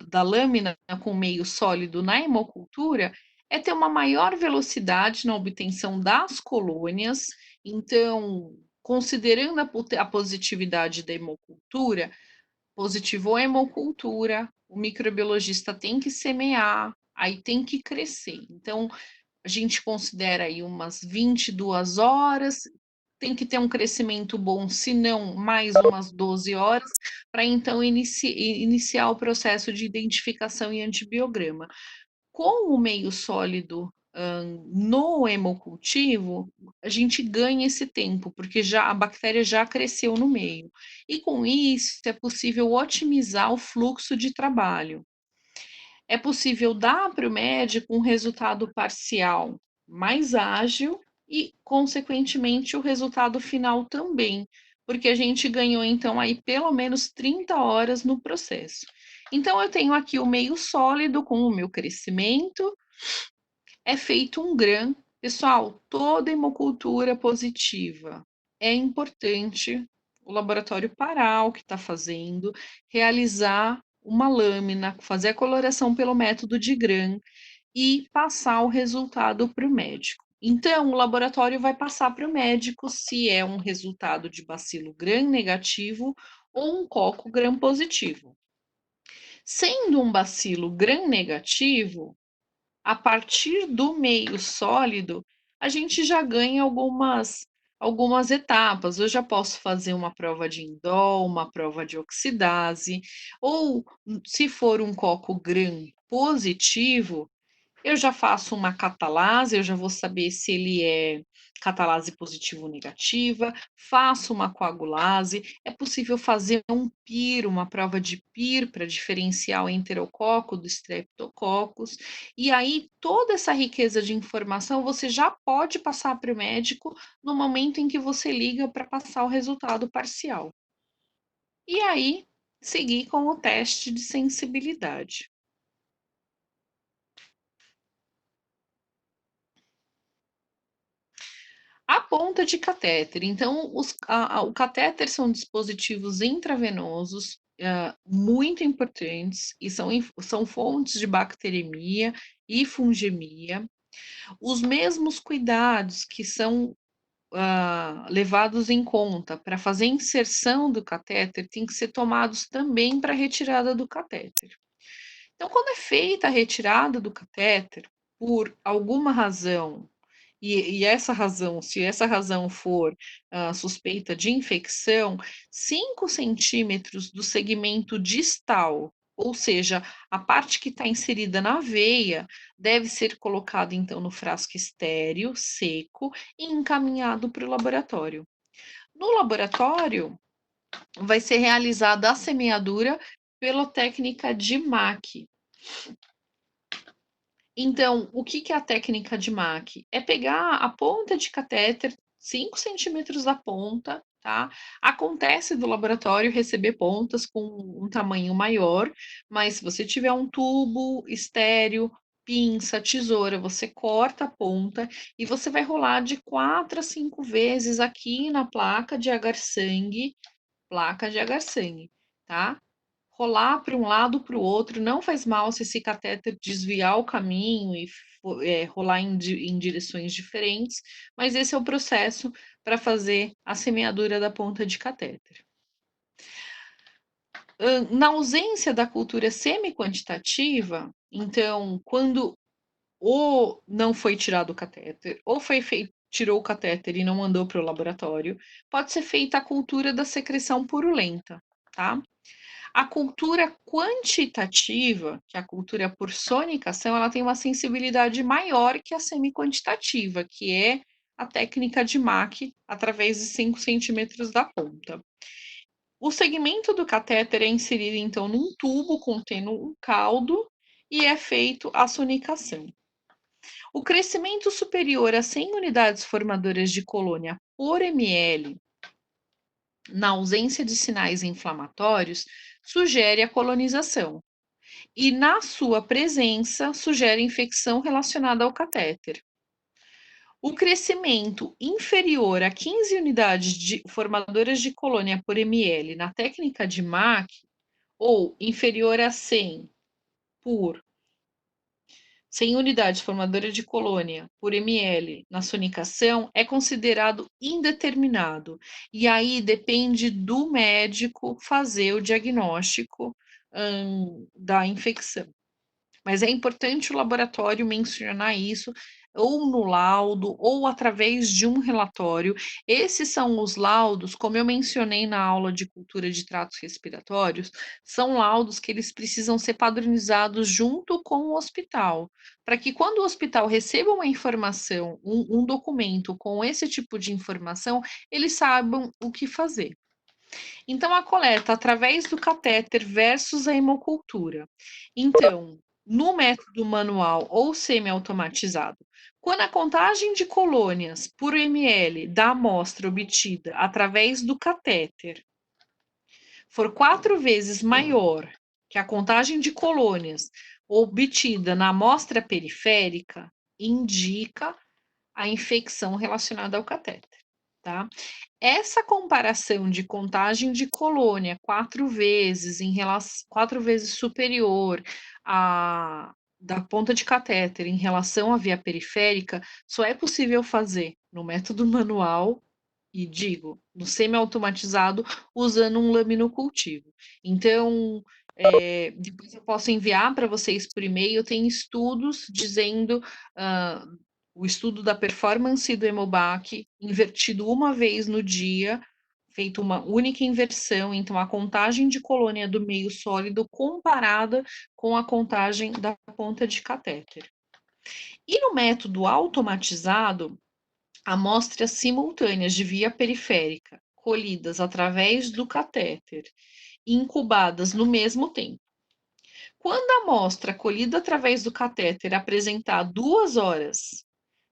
da lâmina com meio sólido na hemocultura, é ter uma maior velocidade na obtenção das colônias. Então, considerando a positividade da hemocultura, positivou a hemocultura, o microbiologista tem que semear, aí tem que crescer. Então, a gente considera aí umas 22 horas, tem que ter um crescimento bom, se não mais umas 12 horas, para então iniciar o processo de identificação e antibiograma. Com o meio sólido no hemocultivo, a gente ganha esse tempo, porque já a bactéria já cresceu no meio. E com isso é possível otimizar o fluxo de trabalho. É possível dar para o médico um resultado parcial mais ágil e, consequentemente, o resultado final também, porque a gente ganhou então aí pelo menos 30 horas no processo. Então, eu tenho aqui o meio sólido com o meu crescimento, é feito um GRAM. Pessoal, toda hemocultura positiva é importante o laboratório parar o que está fazendo, realizar uma lâmina, fazer a coloração pelo método de GRAM e passar o resultado para o médico. Então, o laboratório vai passar para o médico se é um resultado de bacilo gram negativo ou um coco gram positivo. Sendo um bacilo gram negativo, a partir do meio sólido, a gente já ganha algumas etapas. Eu já posso fazer uma prova de indol, uma prova de oxidase, ou se for um coco gram positivo, eu já faço uma catalase, eu já vou saber se ele é catalase positivo ou negativa, faço uma coagulase, é possível fazer um PIR, uma prova de PIR para diferenciar o enterococo do streptococcus, e aí toda essa riqueza de informação você já pode passar para o médico no momento em que você liga para passar o resultado parcial. E aí, seguir com o teste de sensibilidade. A ponta de catéter. Então, o catéter são dispositivos intravenosos, muito importantes e são fontes de bacteremia e fungemia. Os mesmos cuidados que são levados em conta para fazer a inserção do catéter têm que ser tomados também para a retirada do catéter. Então, quando é feita a retirada do catéter, por alguma razão, e essa razão, se essa razão for suspeita de infecção, 5 centímetros do segmento distal, ou seja, a parte que está inserida na veia, deve ser colocado então no frasco estéril, seco e encaminhado para o laboratório. No laboratório, vai ser realizada a semeadura pela técnica de MAC. Então, o que que é a técnica de MAC? É pegar a ponta de catéter, 5 centímetros da ponta, tá? Acontece do laboratório receber pontas com um tamanho maior, mas se você tiver um tubo estéreo, pinça, tesoura, você corta a ponta e você vai rolar de 4 a 5 vezes aqui na placa de agar-sangue, tá? Rolar para um lado, para o outro, não faz mal se esse catéter desviar o caminho e rolar em direções diferentes, mas esse é o processo para fazer a semeadura da ponta de catéter. Na ausência da cultura semi-quantitativa, então, quando ou não foi tirado o catéter, ou tirou o catéter e não mandou para o laboratório, pode ser feita a cultura da secreção purulenta, tá? A cultura quantitativa, que é a cultura por sonicação, ela tem uma sensibilidade maior que a semi-quantitativa, que é a técnica de MAC através de 5 centímetros da ponta. O segmento do catéter é inserido, então, num tubo contendo um caldo e é feito a sonicação. O crescimento superior a 100 unidades formadoras de colônia por ml, na ausência de sinais inflamatórios, sugere a colonização. E, na sua presença, sugere infecção relacionada ao catéter. O crescimento inferior a 15 unidades formadoras de colônia por ml na técnica de MAC, ou inferior a 100 por 100 unidades formadoras de colônia por ml na sonicação, é considerado indeterminado. E aí depende do médico fazer o diagnóstico da infecção. Mas é importante o laboratório mencionar isso, ou no laudo, ou através de um relatório. Esses são os laudos, como eu mencionei na aula de cultura de tratos respiratórios, são laudos que eles precisam ser padronizados junto com o hospital, para que quando o hospital receba uma informação, um documento com esse tipo de informação, eles saibam o que fazer. Então, a coleta através do catéter versus a hemocultura. Então, no método manual ou semi-automatizado, quando a contagem de colônias por ml da amostra obtida através do catéter for 4 vezes maior que a contagem de colônias obtida na amostra periférica, indica a infecção relacionada ao catéter, tá? Essa comparação de contagem de colônia 4 vezes superior à da ponta de catéter em relação à via periférica, só é possível fazer no método manual e digo, no semi-automatizado, usando um laminocultivo. Então, depois eu posso enviar para vocês por e-mail, tem estudos dizendo, o estudo da performance do Hemobac invertido uma vez no dia, feito uma única inversão, então a contagem de colônia do meio sólido comparada com a contagem da ponta de catéter. E no método automatizado, amostras simultâneas de via periférica, colhidas através do catéter, incubadas no mesmo tempo. Quando a amostra colhida através do catéter apresentar 2 horas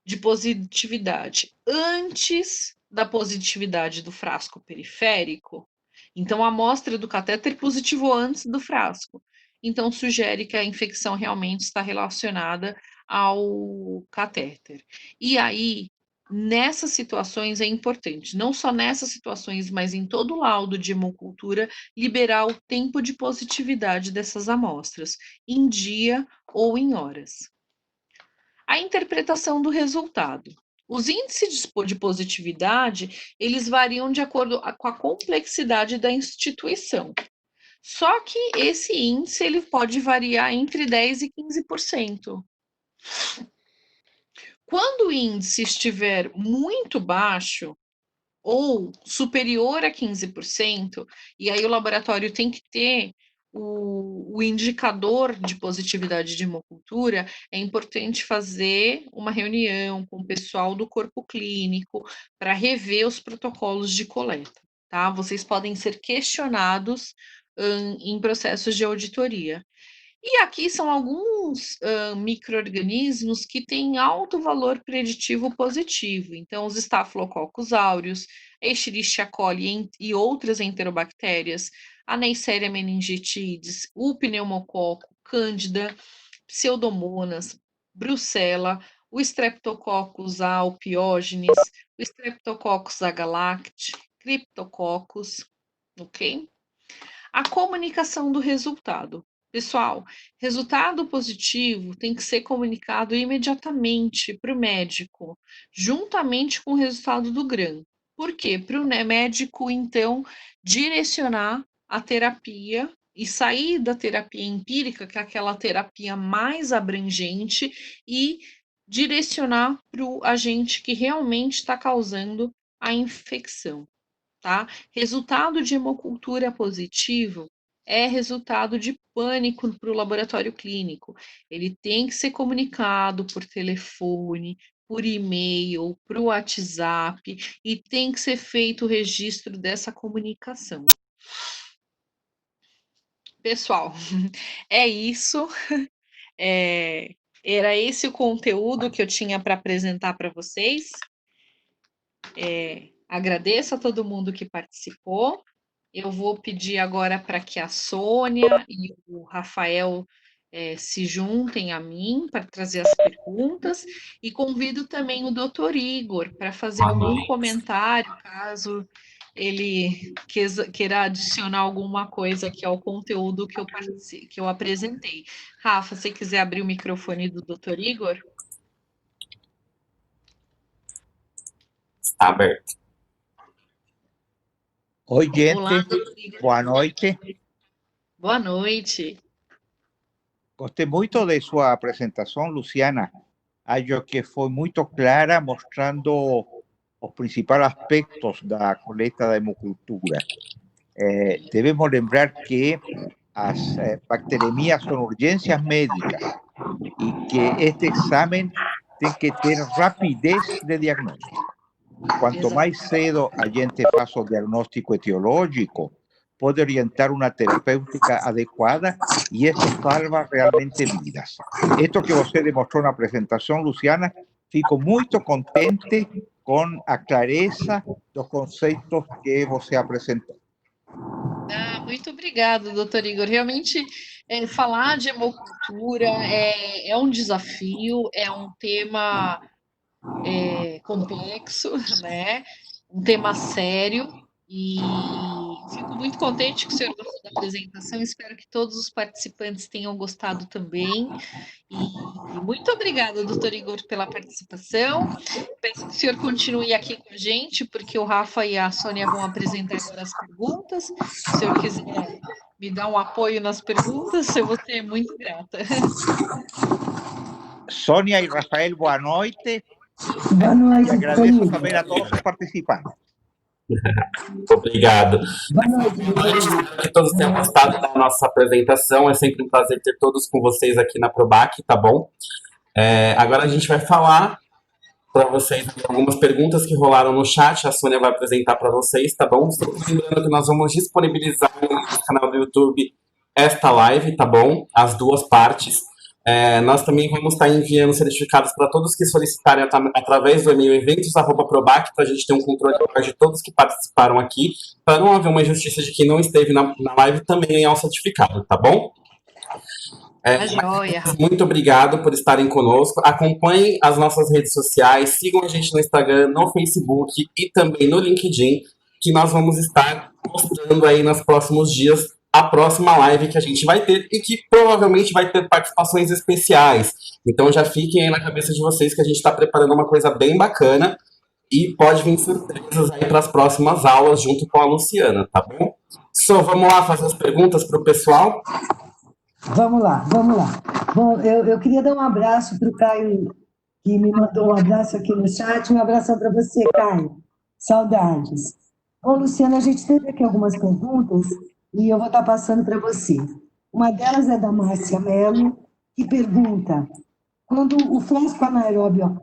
de positividade antes da positividade do frasco periférico, então a amostra do catéter positivou antes do frasco. Então sugere que a infecção realmente está relacionada ao catéter. E aí nessas situações é importante, não só nessas situações, mas em todo o laudo de hemocultura, liberar o tempo de positividade dessas amostras, em dia ou em horas. A interpretação do resultado. Os índices de positividade, eles variam de acordo com a complexidade da instituição. Só que esse índice ele pode variar entre 10% e 15%. Quando o índice estiver muito baixo ou superior a 15%, e aí o laboratório tem que ter o indicador de positividade de hemocultura, é importante fazer uma reunião com o pessoal do corpo clínico para rever os protocolos de coleta, tá? Vocês podem ser questionados em processos de auditoria. E aqui são alguns micro-organismos que têm alto valor preditivo positivo. Então, os Staphylococcus aureus, Escherichia coli e outras enterobactérias, a Neisseria meningitidis, o pneumococo, Cândida, Pseudomonas, Brucella, o Streptococcus apiógenes, o Streptococcus agalacti, Cryptococcus, ok? A comunicação do resultado. Pessoal, resultado positivo tem que ser comunicado imediatamente para o médico, juntamente com o resultado do GRAM. Por quê? Para o médico, então, direcionar a terapia e sair da terapia empírica, que é aquela terapia mais abrangente, e direcionar para o agente que realmente está causando a infecção. Tá? Resultado de hemocultura positivo é resultado de pânico para o laboratório clínico. Ele tem que ser comunicado por telefone, por e-mail, por WhatsApp, e tem que ser feito o registro dessa comunicação. Pessoal, é isso. Era esse o conteúdo que eu tinha para apresentar para vocês. Agradeço a todo mundo que participou. Eu vou pedir agora para que a Sônia e o Rafael se juntem a mim para trazer as perguntas e convido também o doutor Igor para fazer algum comentário, caso ele queira adicionar alguma coisa aqui ao conteúdo que eu apresentei. Rafa, se quiser abrir o microfone do doutor Igor. Está aberto. Oi, gente. Olá, Boa noite. Boa noite. Gostei muito de sua apresentação, Luciana. Acho que foi muito clara, mostrando os principais aspectos da coleta da hemocultura. Devemos lembrar que as bacteremias são urgências médicas e que este exame tem que ter rapidez de diagnóstico. Quanto mais cedo a gente faz o diagnóstico etiológico, pode orientar uma terapêutica adequada e isso salva realmente vidas. Isto que você demonstrou na apresentação, Luciana, fico muito contente com a clareza dos conceitos que você apresentou. Muito obrigada, doutor Igor. Realmente, falar de hemocultura é um desafio, é um tema complexo, né? Um tema sério, e fico muito contente que o senhor gostou da apresentação. Espero que todos os participantes tenham gostado também. E muito obrigada, doutor Igor, pela participação. Peço que o senhor continue aqui com a gente, porque o Rafa e a Sônia vão apresentar agora as perguntas. Se o senhor quiser me dar um apoio nas perguntas, eu vou ser muito grata. Sônia e Rafael, boa noite. Boa noite. E agradeço também a todos os participantes. Obrigado. Boa noite. Espero que todos tenham gostado da nossa apresentação. É sempre um prazer ter todos com vocês aqui na Probac, tá bom? Agora a gente vai falar para vocês algumas perguntas que rolaram no chat. A Sônia vai apresentar para vocês, tá bom? Lembrando que nós vamos disponibilizar no canal do YouTube esta live, tá bom? As duas partes. Nós também vamos estar enviando certificados para todos que solicitarem através do e-mail eventos@probac, para a gente ter um controle de todos que participaram aqui, para não haver uma injustiça de quem não esteve na live também ganhar o certificado, tá bom? Tá joia, Rafa. Muito obrigado por estarem conosco. Acompanhem as nossas redes sociais, sigam a gente no Instagram, no Facebook e também no LinkedIn, que nós vamos estar mostrando aí nos próximos dias a próxima live que a gente vai ter e que provavelmente vai ter participações especiais. Então já fiquem aí na cabeça de vocês que a gente está preparando uma coisa bem bacana e pode vir surpresas aí para as próximas aulas junto com a Luciana, tá bom? Vamos lá fazer as perguntas para o pessoal? Vamos lá, vamos lá. Bom, eu queria dar um abraço para o Caio, que me mandou um abraço aqui no chat. Um abração para você, Caio. Saudades. Bom, Luciana, a gente teve aqui algumas perguntas e eu vou estar passando para você. Uma delas é da Márcia Mello, que pergunta: quando o frasco anaeróbio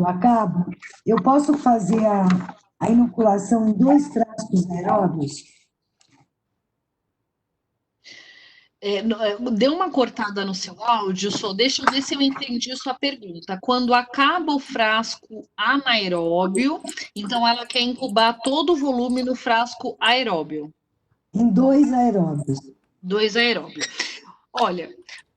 acaba, eu posso fazer a inoculação em 2 frascos aeróbios? Deu uma cortada no seu áudio, só deixa eu ver se eu entendi a sua pergunta. Quando acaba o frasco anaeróbio, então ela quer incubar todo o volume no frasco aeróbio. Em 2 aeróbios. 2 aeróbios. Olha,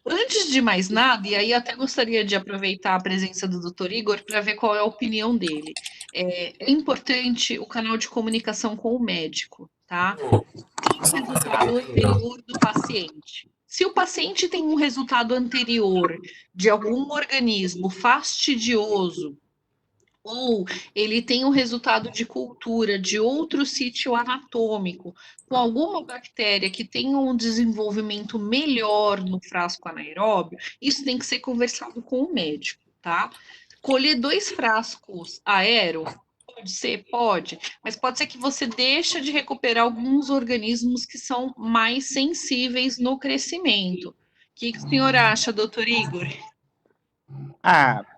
antes de mais nada, e aí até gostaria de aproveitar a presença do Dr. Igor para ver qual é a opinião dele. É importante o canal de comunicação com o médico, tá? O resultado anterior do paciente. Se o paciente tem um resultado anterior de algum organismo fastidioso, ou ele tem um resultado de cultura de outro sítio anatômico, com alguma bactéria que tenha um desenvolvimento melhor no frasco anaeróbio, isso tem que ser conversado com o médico, tá? Colher 2 frascos aero, pode ser? Pode, mas pode ser que você deixe de recuperar alguns organismos que são mais sensíveis no crescimento. O que o senhor acha, doutor Igor?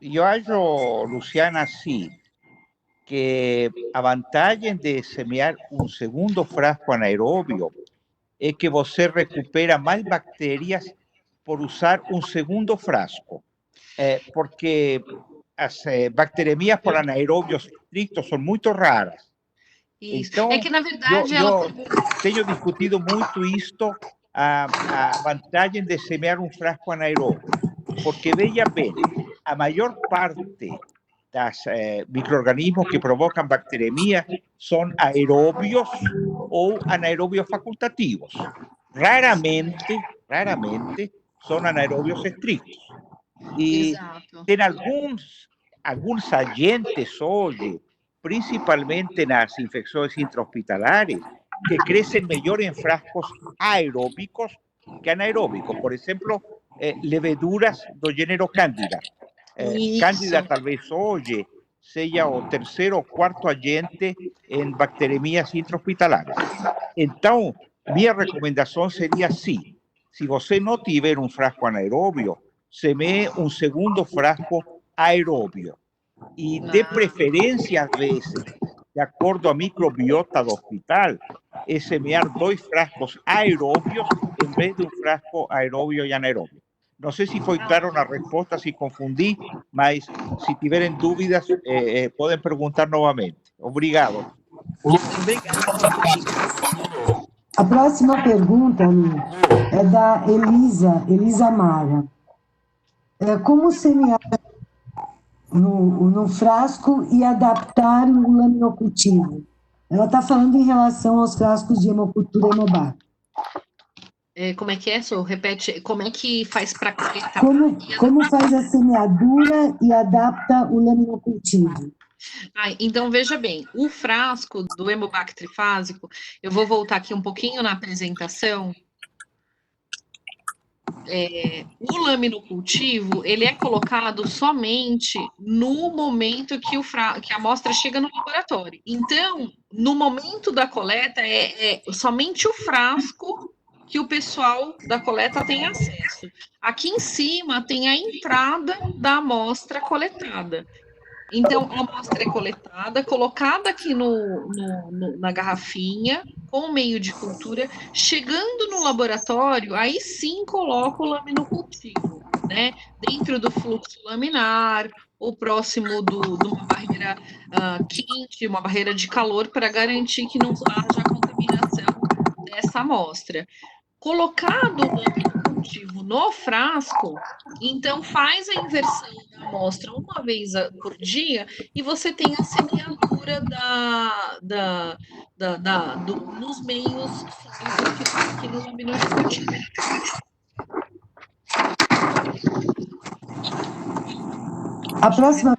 Yo hallo, Luciana, sí, que a vantagem de semear un segundo frasco anaerobio es que você recupera más bacterias por usar un segundo frasco, porque as bacteremias por anaerobios estrictos son muy raras. Isso. Então, é que, na verdade, eu tenho discutido muito isto, a vantagem de semear um frasco anaeróbio, porque, veja bem, a maior parte das micro-organismos que provocam bacteremia são aeróbios ou anaeróbios facultativos. Raramente são anaeróbios estrictos. E Exato. tem alguns agentes hoje, principalmente nas infecções intra-hospitalares, que crescem melhor em frascos aeróbicos que anaeróbicos. Por exemplo, leveduras do gênero Candida. Candida talvez hoje seja o 3º ou 4º agente em bacteremias intra-hospitalares. Então, minha recomendação seria assim: se você não tiver um frasco anaeróbio, semee um segundo frasco aeróbio. E de preferência, às vezes, de acordo à microbiota do hospital, é semear 2 frascos aeróbios em vez de um frasco aeróbio e anaeróbio. Não sei se foi claro na resposta, se confundi, mas se tiverem dúvidas, podem perguntar novamente. Obrigado. A próxima pergunta, é da Elisa Mara. Como semear no frasco e adaptar o laminocultivo? Ela está falando em relação aos frascos de hemocultura Hemobac. Como é que é, Sô? Repete, como é que faz para coletar? Como faz a semeadura e adapta o laminocultivo? Então, veja bem, o frasco do Hemobac trifásico, eu vou voltar aqui um pouquinho na apresentação. O laminocultivo, ele é colocado somente no momento que a amostra chega no laboratório. Então, no momento da coleta, é somente o frasco que o pessoal da coleta tem acesso. Aqui em cima tem a entrada da amostra coletada. Então, a amostra é coletada, colocada aqui na garrafinha, com meio de cultura. Chegando no laboratório, aí sim coloca o laminocultivo, né? Dentro do fluxo laminar, ou próximo de uma barreira quente, uma barreira de calor, para garantir que não haja contaminação dessa amostra. Colocado o laminocultivo, cultivo no frasco, então faz a inversão da amostra uma vez por dia e você tem a semeadura dos meios sólidos que estão aqui no laminogénese. A próxima